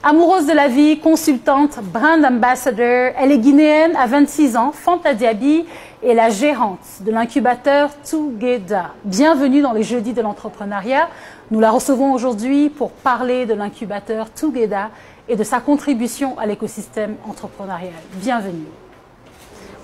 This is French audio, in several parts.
Amoureuse de la vie, consultante, brand ambassador, elle est guinéenne à 26 ans, Fanta Diaby est la gérante de l'incubateur Tougeda. Bienvenue dans les Jeudis de l'entrepreneuriat. Nous la recevons aujourd'hui pour parler de l'incubateur Tougeda et de sa contribution à l'écosystème entrepreneurial. Bienvenue.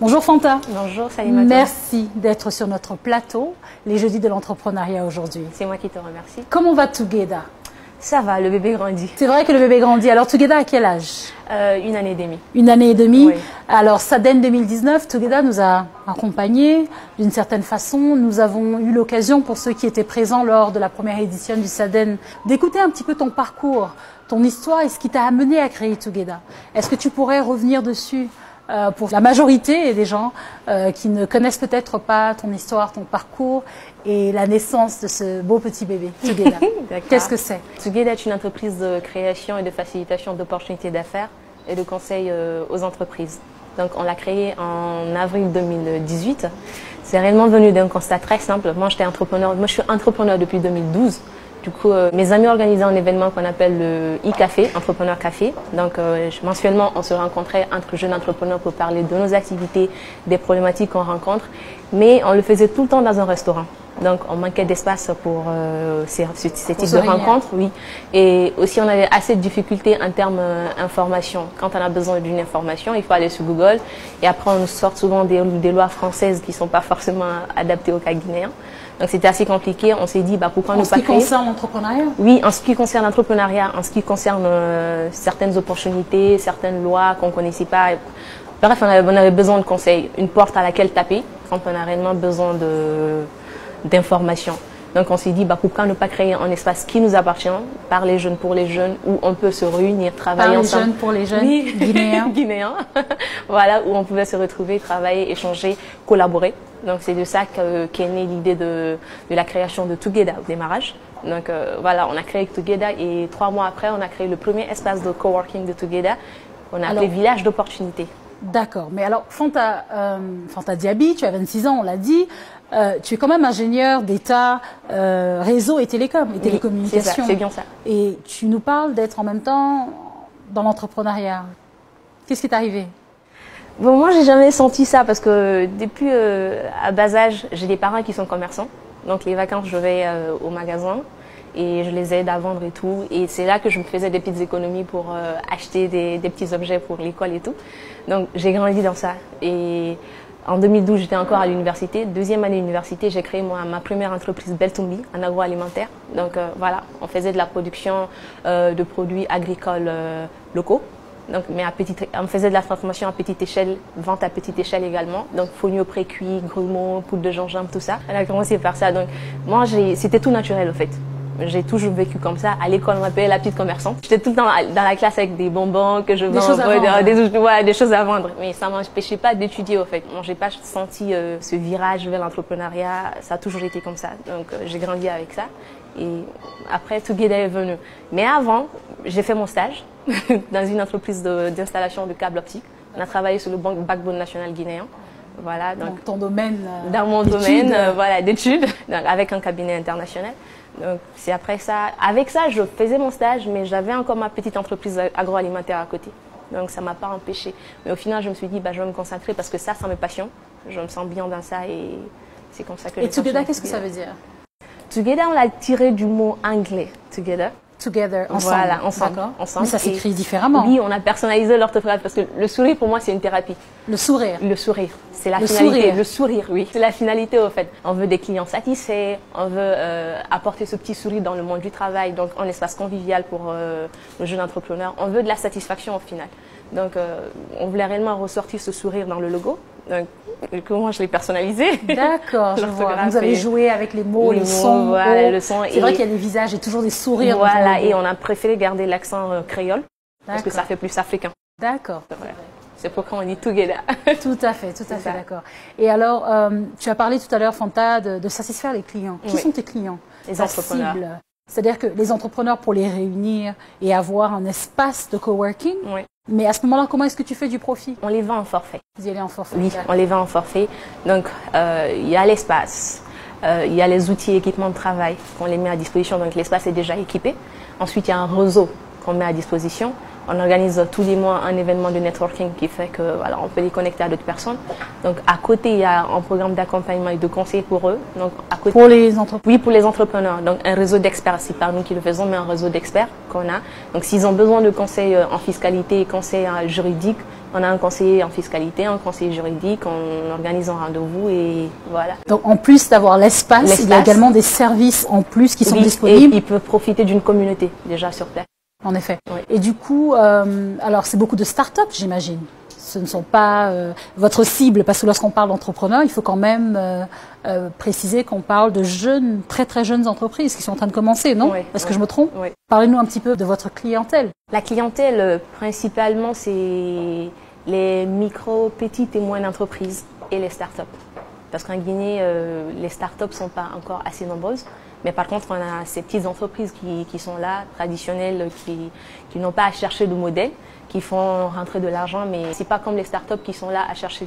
Bonjour Fanta. Bonjour Salimata. Merci d'être sur notre plateau, les Jeudis de l'entrepreneuriat aujourd'hui. C'est moi qui te remercie. Comment va Tougeda? Ça va, le bébé grandit. C'est vrai que le bébé grandit. Alors Tougeda à quel âge? 1 année et demie. 1 année et demie. Oui. Alors SADEN 2019, Tougeda nous a accompagnés d'une certaine façon. Nous avons eu l'occasion, pour ceux qui étaient présents lors de la première édition du SADEN, d'écouter un petit peu ton parcours, ton histoire et ce qui t'a amené à créer Tougeda. Est-ce que tu pourrais revenir dessus pour la majorité des gens qui ne connaissent peut-être pas ton histoire, ton parcours et la naissance de ce beau petit bébé, Tougeda? Qu'est-ce que c'est? Tougeda est une entreprise de création et de facilitation d'opportunités d'affaires et de conseil aux entreprises. Donc on l'a créé en avril 2018. C'est réellement venu d'un constat très simple. Moi je suis entrepreneur depuis 2012. Du coup, mes amis organisaient un événement qu'on appelle le e-café, Entrepreneur Café. Donc, mensuellement, on se rencontrait entre jeunes entrepreneurs pour parler de nos activités, des problématiques qu'on rencontre. Mais on le faisait tout le temps dans un restaurant. Donc, on manquait d'espace pour ces types de rencontres. Oui. Et aussi, on avait assez de difficultés en termes d'information. Quand on a besoin d'une information, il faut aller sur Google. Et après, on nous sort souvent des lois françaises qui ne sont pas forcément adaptées au cas guinéen. Donc c'était assez compliqué. On s'est dit pourquoi ne pas créer. En ce qui concerne l'entrepreneuriat? Oui, en ce qui concerne l'entrepreneuriat, en ce qui concerne certaines opportunités, certaines lois qu'on ne connaissait pas. Bref, on avait besoin de conseils, une porte à laquelle taper quand on a réellement besoin d'informations. Donc on s'est dit pourquoi ne pas créer un espace qui nous appartient, par les jeunes pour les jeunes, où on peut se réunir, travailler ensemble. Par les jeunes pour les jeunes, oui. Guinéens. Guinéens. Voilà, où on pouvait se retrouver, travailler, échanger, collaborer. Donc c'est de ça qu'est née l'idée de la création de Tougeda au démarrage. Donc voilà, on a créé Tougeda et 3 mois après, on a créé le premier espace de coworking de Tougeda. On a appelé Village d'opportunités. D'accord, mais alors Fanta Diaby, tu as 26 ans, on l'a dit. Tu es quand même ingénieur d'État, réseau et télécommunications. C'est bien ça. Et tu nous parles d'être en même temps dans l'entrepreneuriat. Qu'est-ce qui est arrivé? Bon, moi, j'ai jamais senti ça parce que depuis à bas âge, j'ai des parents qui sont commerçants. Donc les vacances, je vais au magasin et je les aide à vendre et tout. Et c'est là que je me faisais des petites économies pour acheter des petits objets pour l'école et tout. Donc j'ai grandi dans ça. Et en 2012, j'étais encore à l'université. 2e année d'université, j'ai créé ma première entreprise Beltumbi, en agroalimentaire. Donc voilà, on faisait de la production de produits agricoles locaux. Donc, mais on faisait de la transformation à petite échelle, vente à petite échelle également. Donc, fonio pré-cuit, grumeaux, poudre de gingembre, tout ça. On a commencé par ça. Donc, moi, c'était tout naturel, au fait. J'ai toujours vécu comme ça. À l'école, on m'appelait la petite commerçante. J'étais tout le temps dans la classe avec des bonbons que je vends, des choses à vendre. Mais ça ne m'empêchait pas d'étudier, au fait. Moi, j'ai pas senti ce virage vers l'entrepreneuriat. Ça a toujours été comme ça. Donc, j'ai grandi avec ça. Et après, Tougeda est venu. Mais avant, j'ai fait mon stage dans une entreprise d'installation de câbles optiques. On a travaillé sur le backbone national guinéen. Voilà, donc ton domaine dans mon domaine voilà, d'études, avec un cabinet international. Donc c'est après ça. Avec ça, je faisais mon stage, mais j'avais encore ma petite entreprise agroalimentaire à côté. Donc ça ne m'a pas empêché. Mais au final, je me suis dit, je vais me concentrer parce que ça me passionne. Je me sens bien dans ça et c'est comme ça que Et Tougeda, qu'est-ce que ça veut dire? Tougeda, on l'a tiré du mot anglais, together. Together, ensemble. Voilà, ensemble. Ensemble. Mais ça s'écrit différemment. Oui, on a personnalisé l'orthographe parce que le sourire, pour moi, c'est une thérapie. Le sourire? Le sourire. C'est la finalité. Le sourire, oui. C'est la finalité, au fait. On veut des clients satisfaits, on veut apporter ce petit sourire dans le monde du travail, donc un espace convivial pour le jeune entrepreneur. On veut de la satisfaction au final. Donc, on voulait réellement ressortir ce sourire dans le logo. Donc, comment je l'ai personnalisé? D'accord, je vois. Vous avez joué avec les mots, les sons. Voilà, le son. C'est vrai qu'il y a des visages et toujours des sourires. Voilà, et on a préféré garder l'accent créole parce que ça fait plus africain. D'accord. Voilà. C'est pourquoi on dit Tougeda. Tout à fait, d'accord. Et alors, tu as parlé tout à l'heure, Fanta, de satisfaire les clients. Qui sont tes clients? Les entrepreneurs. C'est-à-dire que les entrepreneurs, pour les réunir et avoir un espace de coworking, Mais à ce moment-là, comment est-ce que tu fais du profit? On les vend en forfait. Vous y allez en forfait? Oui, on les vend en forfait. Donc, il y a l'espace, il y a les outils et équipements de travail qu'on les met à disposition. Donc, l'espace est déjà équipé. Ensuite, il y a un réseau qu'on met à disposition. On organise tous les mois un événement de networking qui fait que voilà, on peut les connecter à d'autres personnes. Donc à côté, il y a un programme d'accompagnement et de conseil pour eux. Donc à côté, pour les entrepreneurs. Oui, pour les entrepreneurs. Donc un réseau d'experts, c'est pas nous qui le faisons, mais un réseau d'experts qu'on a. Donc s'ils ont besoin de conseils en fiscalité et conseils juridiques, on a un conseiller en fiscalité, un conseiller juridique, on organise un rendez-vous et voilà. Donc en plus d'avoir l'espace, il y a également des services en plus qui sont disponibles. Et ils peuvent profiter d'une communauté déjà sur place. En effet. Oui. Et du coup, alors c'est beaucoup de start-up, j'imagine. Ce ne sont pas votre cible, parce que lorsqu'on parle d'entrepreneurs, il faut quand même préciser qu'on parle de jeunes, très très jeunes entreprises qui sont en train de commencer, non? Oui, Est-ce que je me trompe? Oui. Parlez-nous un petit peu de votre clientèle. La clientèle, principalement, c'est les micro, petites et moyennes entreprises et les start-up. Parce qu'en Guinée, les start-up ne sont pas encore assez nombreuses. Mais par contre, on a ces petites entreprises qui sont là, traditionnelles, qui n'ont pas à chercher de modèle, qui font rentrer de l'argent, mais c'est pas comme les startups qui sont là à chercher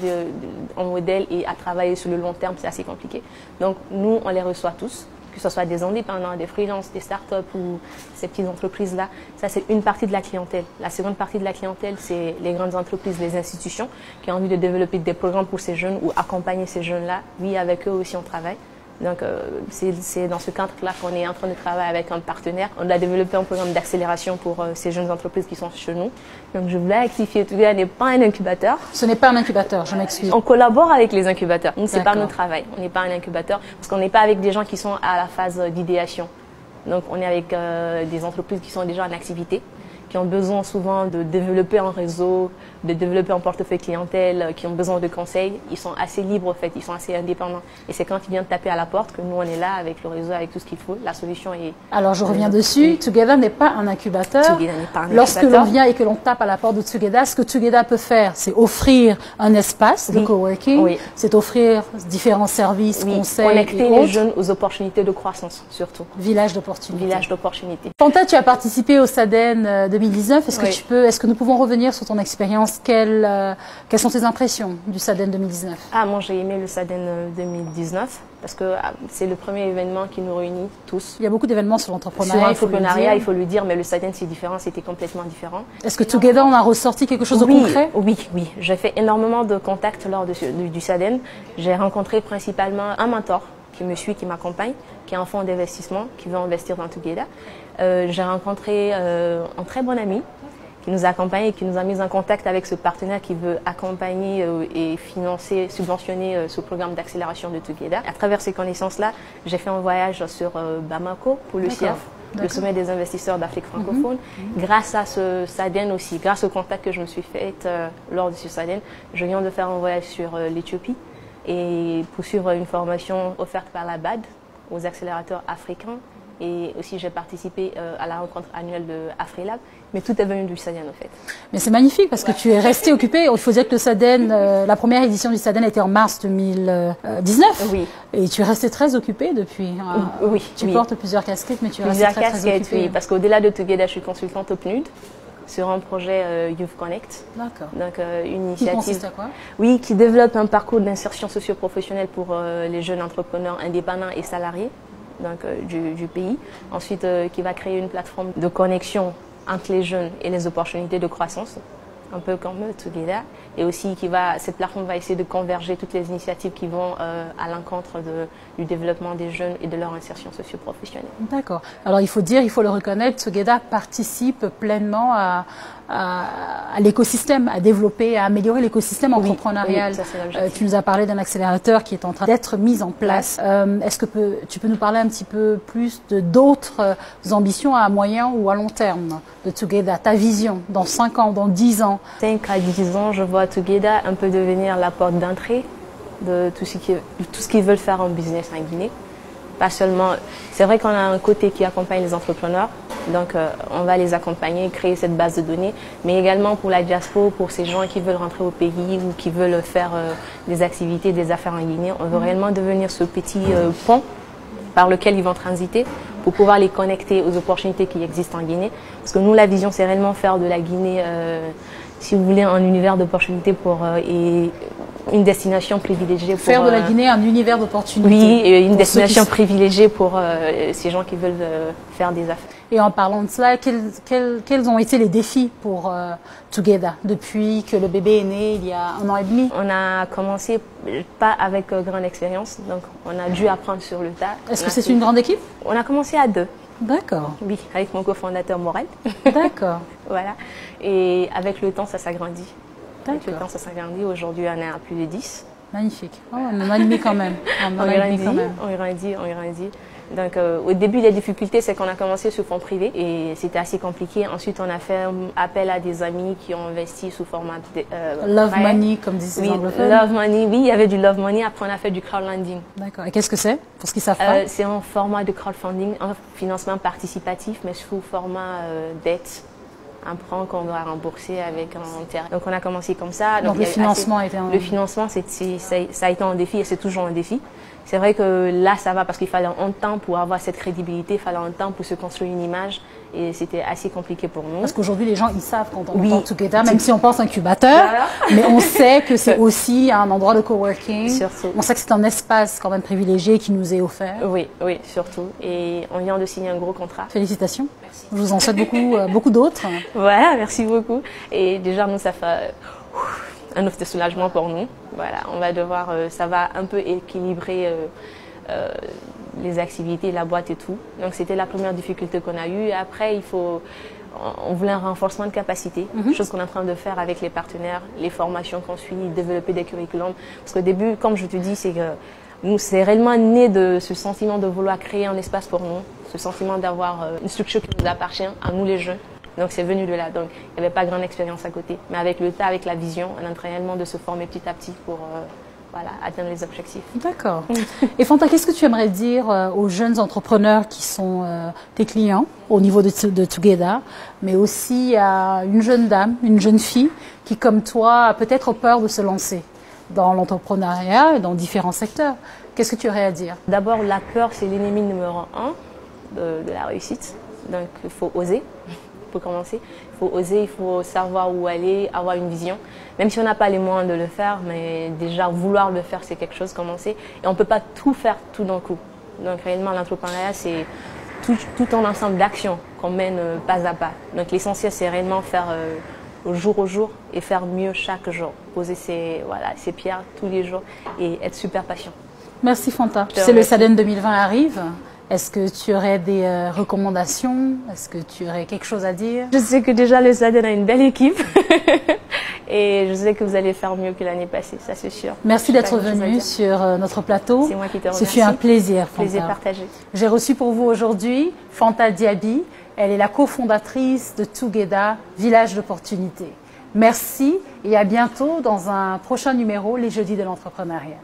un modèle et à travailler sur le long terme, c'est assez compliqué. Donc nous, on les reçoit tous, que ce soit des indépendants, des freelances, des startups ou ces petites entreprises-là. Ça, c'est une partie de la clientèle. La seconde partie de la clientèle, c'est les grandes entreprises, les institutions qui ont envie de développer des programmes pour ces jeunes ou accompagner ces jeunes-là. Oui, avec eux aussi, on travaille. Donc, c'est dans ce cadre-là qu'on est en train de travailler avec un partenaire. On a développé un programme d'accélération pour ces jeunes entreprises qui sont chez nous. Donc, je voulais rectifier, Together n'est pas un incubateur. Ce n'est pas un incubateur, je m'excuse. On collabore avec les incubateurs. Nous, c'est pas notre travail. On n'est pas un incubateur parce qu'on n'est pas avec des gens qui sont à la phase d'idéation. Donc, on est avec des entreprises qui sont déjà en activité, qui ont besoin souvent de développer un réseau, de développer un portefeuille clientèle, qui ont besoin de conseils. Ils sont assez libres, en fait, ils sont assez indépendants. Et c'est quand ils viennent taper à la porte que nous, on est là avec le réseau, avec tout ce qu'il faut. La solution est... Alors, je reviens dessus. Together n'est pas un incubateur. Together n'est pas un Lorsque l'on vient et que l'on tape à la porte de Together, ce que Together peut faire, c'est offrir un espace de coworking, c'est offrir différents services, conseils connecter les jeunes aux opportunités de croissance, surtout. Village d'opportunités. Village d'opportunités. Fanta, tu as participé au SADEN 2019. Est-ce que nous pouvons revenir sur ton expérience? Quelles sont tes impressions du SADEN 2019? Moi, j'ai aimé le SADEN 2019 parce que c'est le premier événement qui nous réunit tous. Il y a beaucoup d'événements sur l'entrepreneuriat. Sur l'entrepreneuriat, il faut le dire, mais le SADEN, c'est différent, c'était complètement différent. Est-ce que Together, on a ressorti quelque chose de concret? Oui. J'ai fait énormément de contacts lors du SADEN. J'ai rencontré principalement un mentor qui me suit, qui m'accompagne, qui est un fonds d'investissement, qui veut investir dans Together. J'ai rencontré un très bon ami qui nous a accompagnés et qui nous a mis en contact avec ce partenaire qui veut accompagner et financer, subventionner ce programme d'accélération de Together. À travers ces connaissances-là, j'ai fait un voyage sur Bamako pour le CIAF, le sommet des investisseurs d'Afrique francophone. Grâce à ce SADEN aussi, grâce au contact que je me suis fait lors de ce SADEN, je viens de faire un voyage sur l'Éthiopie et poursuivre une formation offerte par la BAD aux accélérateurs africains. Et aussi, j'ai participé à la rencontre annuelle de AfriLab. Mais tout est venu du SADEN, en fait. Mais c'est magnifique parce que tu es resté occupé. Il faut dire que le SADEN, la première édition du SADEN était en mars 2019. Oui. Et tu es resté très occupé depuis. Oui. Tu portes plusieurs casquettes, mais tu es resté très occupé. Oui, parce qu'au-delà de Together, je suis consultante au PNUD sur un projet Youth Connect. D'accord. Donc, une initiative. Qui consiste à quoi? Oui, qui développe un parcours d'insertion socio-professionnelle pour les jeunes entrepreneurs indépendants et salariés. Donc, du pays. Ensuite, qui va créer une plateforme de connexion entre les jeunes et les opportunités de croissance, un peu comme Together. Et aussi, cette plateforme va essayer de converger toutes les initiatives qui vont à l'encontre du développement des jeunes et de leur insertion socio-professionnelle. D'accord. Alors, il faut le reconnaître, Together participe pleinement à l'écosystème, à développer, à améliorer l'écosystème entrepreneurial. Tu nous as parlé d'un accélérateur qui est en train d'être mis en place. Est-ce que tu peux nous parler un petit peu plus d'autres ambitions à moyen ou à long terme de Together, ta vision dans 5 ans, dans 10 ans? 5 à 10 ans, je vois Together un peu devenir la porte d'entrée de tout ce qu'ils veulent faire en business en Guinée. Pas seulement, c'est vrai qu'on a un côté qui accompagne les entrepreneurs, donc on va les accompagner, créer cette base de données, mais également pour la diaspora, pour ces gens qui veulent rentrer au pays ou qui veulent faire des activités, des affaires en Guinée. On veut réellement devenir ce petit pont par lequel ils vont transiter pour pouvoir les connecter aux opportunités qui existent en Guinée. Parce que nous, la vision, c'est réellement faire de la Guinée si vous voulez, un univers d'opportunités et une destination privilégiée pour... Faire de la Guinée un univers d'opportunités. Oui, et une destination privilégiée pour ces gens qui veulent faire des affaires. Et en parlant de cela, quels ont été les défis pour Together depuis que le bébé est né il y a 1 an et demi? On a commencé pas avec grande expérience, donc on a dû apprendre sur le tas. Est-ce que c'est une grande équipe? On a commencé à 2. D'accord. Oui, avec mon cofondateur Morel. D'accord. Voilà. Et avec le temps, ça s'agrandit. Avec le D'accord. temps, ça s'agrandit. Aujourd'hui, on est à plus de 10. Magnifique. Oh, 1 an et demi quand même. On grandit. Donc, au début, les difficultés, c'est qu'on a commencé sous fonds privés et c'était assez compliqué. Ensuite, on a fait appel à des amis qui ont investi sous format de Love money, comme disent les anglophones. Love money, oui, il y avait du love money. Après, on a fait du crowdfunding. D'accord. Et qu'est-ce que c'est, pour ceux qui savent pas? C'est un format de crowdfunding, un financement participatif, mais sous format dette. Un emprunt qu'on doit rembourser avec un intérêt. Donc on a commencé comme ça. Donc le financement ça a été un défi et c'est toujours un défi. C'est vrai que là ça va parce qu'il fallait un temps pour avoir cette crédibilité, il fallait un temps pour se construire une image et c'était assez compliqué pour nous. Parce qu'aujourd'hui les gens ils savent quand on entend Together, même si on pense incubateur, voilà. Mais on sait que c'est aussi un endroit de coworking. Surtout. On sait que c'est un espace quand même privilégié qui nous est offert. Oui, surtout. Et on vient de signer un gros contrat. Félicitations. Merci. Je vous en souhaite beaucoup d'autres. Voilà, merci beaucoup. Et déjà nous ça fait un offre de soulagement pour nous. Voilà, on va devoir, ça va un peu équilibrer les activités, la boîte et tout. Donc c'était la première difficulté qu'on a eue. Et après, on voulait un renforcement de capacité, chose qu'on est en train de faire avec les partenaires, les formations qu'on suit, développer des curriculums. Parce qu'au début, comme je te dis, c'est que nous, c'est réellement né de ce sentiment de vouloir créer un espace pour nous, ce sentiment d'avoir une structure qui nous appartient, à nous les jeunes. Donc c'est venu de là. Donc il n'y avait pas grande expérience à côté. Mais avec le temps, avec la vision, on est en train réellement de se former petit à petit pour atteindre les objectifs. D'accord. Et Fanta, qu'est-ce que tu aimerais dire aux jeunes entrepreneurs qui sont tes clients au niveau de Together, mais aussi à une jeune dame, une jeune fille qui, comme toi, a peut-être peur de se lancer dans l'entrepreneuriat et dans différents secteurs? Qu'est-ce que tu aurais à dire? D'abord, la peur, c'est l'ennemi numéro 1 de la réussite. Donc il faut oser. Pour commencer, il faut oser, il faut savoir où aller, avoir une vision. Même si on n'a pas les moyens de le faire, mais déjà vouloir le faire, c'est quelque chose, commencer. Et on ne peut pas tout faire tout d'un coup. Donc réellement, l'entrepreneuriat, c'est tout un ensemble d'actions qu'on mène pas à pas. Donc l'essentiel, c'est réellement faire au jour et faire mieux chaque jour. Poser ses pierres tous les jours et être super patient. Merci Fanta. Tu sais, le SADEN 2020 arrive. Est-ce que tu aurais des recommandations? Est-ce que tu aurais quelque chose à dire? Je sais que déjà le SADEN a une belle équipe et je sais que vous allez faire mieux que l'année passée, ça c'est sûr. Merci d'être venu sur notre plateau. C'est moi qui te remercie. Ce fut un plaisir, Fanta. Plaisir partagé. J'ai reçu pour vous aujourd'hui Fanta Diaby. Elle est la cofondatrice de Together, Village d'opportunités. Merci et à bientôt dans un prochain numéro, les Jeudis de l'entrepreneuriat.